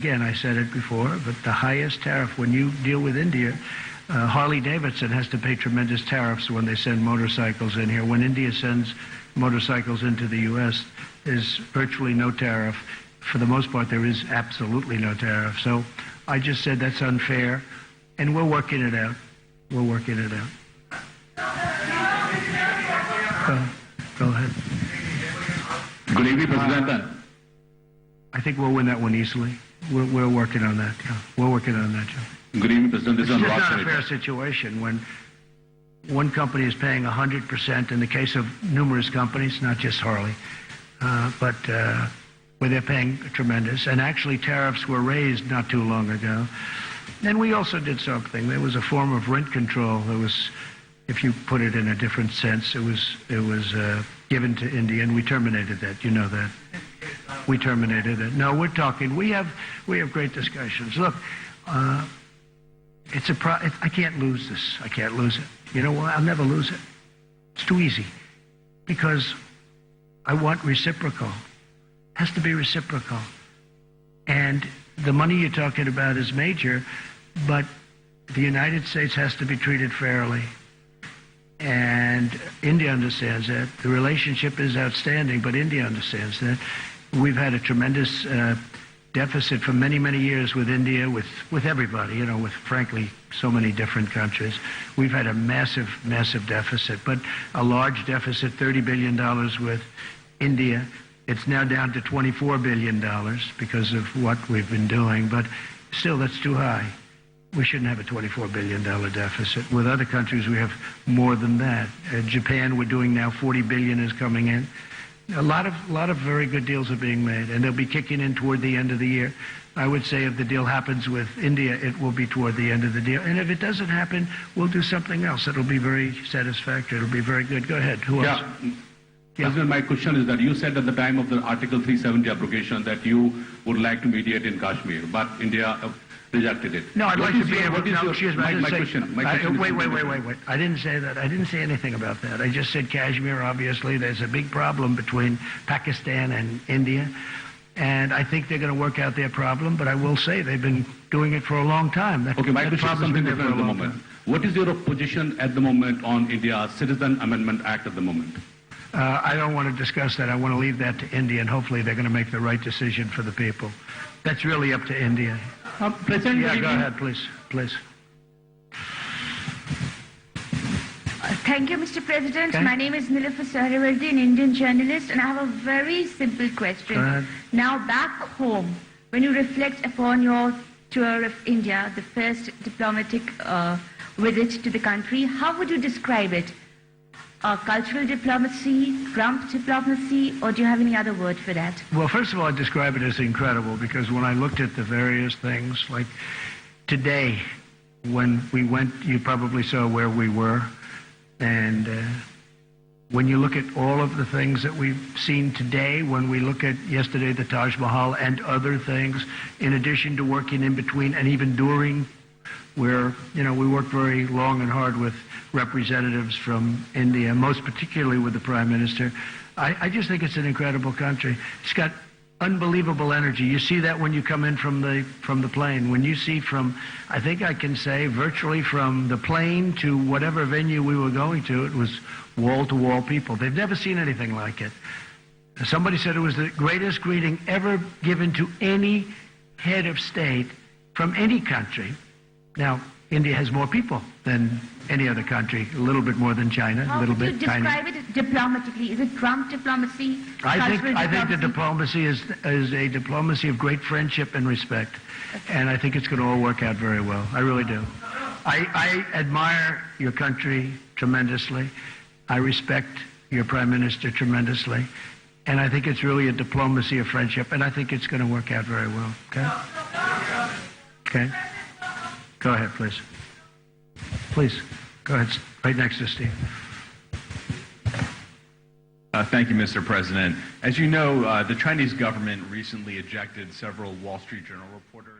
Again, I said it before, but the highest tariff when you deal with India, Harley-Davidson has to pay tremendous tariffs when they send motorcycles in here. When India sends motorcycles into the U.S., there's virtually no tariff. For the most part, there is absolutely no tariff. So I just said that's unfair, and we're working it out. We're working it out. Go ahead. Good evening, President. I think we'll win that one easily. We're working on that. Yeah. We're working on that, Joe. Good evening, President. This is It's not a fair situation when one company is paying 100% in the case of numerous companies, not just Harley, but where they're paying tremendous. And actually, tariffs were raised not too long ago. And we also did something. There was a form of rent control. There was, if you put it in a different sense, it was given to India, and we terminated that. You know that. We terminated it. No, we're talking. We have great discussions. Look, I can't lose this. I can't lose it. You know why? I'll never lose it. It's too easy. Because I want reciprocal. It has to be reciprocal. And the money you're talking about is major, but the United States has to be treated fairly. And India understands that. The relationship is outstanding, but India understands that. We've had a tremendous deficit for many, many years with India, with everybody, you know, with, frankly, so many different countries. We've had a massive, massive deficit, but a large deficit, $30 billion with India. It's now down to $24 billion because of what we've been doing, but still, that's too high. We shouldn't have a $24 billion deficit. With other countries, we have more than that. Japan, we're doing now $40 billion is coming in. A lot of very good deals are being made, and they'll be kicking in toward the end of the year. I would say if the deal happens with India, it will be toward the end of the deal. And if it doesn't happen, we'll do something else. It'll be very satisfactory. It'll be very good. Go ahead. Who else? Yeah. President, my question is that you said at the time of the Article 370 abrogation that you would like to mediate in Kashmir, but India rejected it. No, I'd like to be able to. No, excuse me. My question. Wait. I didn't say that. I didn't say anything about that. I just said Kashmir, obviously, there's a big problem between Pakistan and India. And I think they're going to work out their problem, but I will say they've been doing it for a long time. Okay, my question is something different at the moment. What is your position at the moment on India's Citizen Amendment Act at the moment? I don't want to discuss that. I want to leave that to India, and hopefully they're going to make the right decision for the people. That's really up to India. President, yeah, go ahead, please. Thank you, Mr. President. Okay. My name is Nilüfer Sahravardi, an Indian journalist, and I have a very simple question. Go ahead. Now, back home, when you reflect upon your tour of India, the first diplomatic visit to the country, how would you describe it? Cultural diplomacy, Trump diplomacy, or do you have any other word for that? Well, first of all, I'd describe it as incredible, because when I looked at the various things, like today, when we went, you probably saw where we were, and when you look at all of the things that we've seen today, when we look at yesterday, the Taj Mahal and other things, in addition to working in between and even during, where, you know, we worked very long and hard with representatives from India, most particularly with the Prime Minister. I just think it's an incredible country. It's got unbelievable energy. You see that when you come in from the plane. When you see from, I think I can say, virtually from the plane to whatever venue we were going to, it was wall-to-wall people. They've never seen anything like it. Somebody said it was the greatest greeting ever given to any head of state from any country. Now, India has more people than any other country, a little bit more than China, a little bit tiny. How would you describe it diplomatically? Is it Trump diplomacy? I think the diplomacy is a diplomacy of great friendship and respect. Okay. And I think it's going to all work out very well. I really do. I admire your country tremendously. I respect your Prime Minister tremendously. And I think it's really a diplomacy of friendship, and I think it's going to work out very well. Okay? Okay? Go ahead, please. Please, go ahead. Right next to Steve. Thank you, Mr. President. As you know, the Chinese government recently ejected several Wall Street Journal reporters.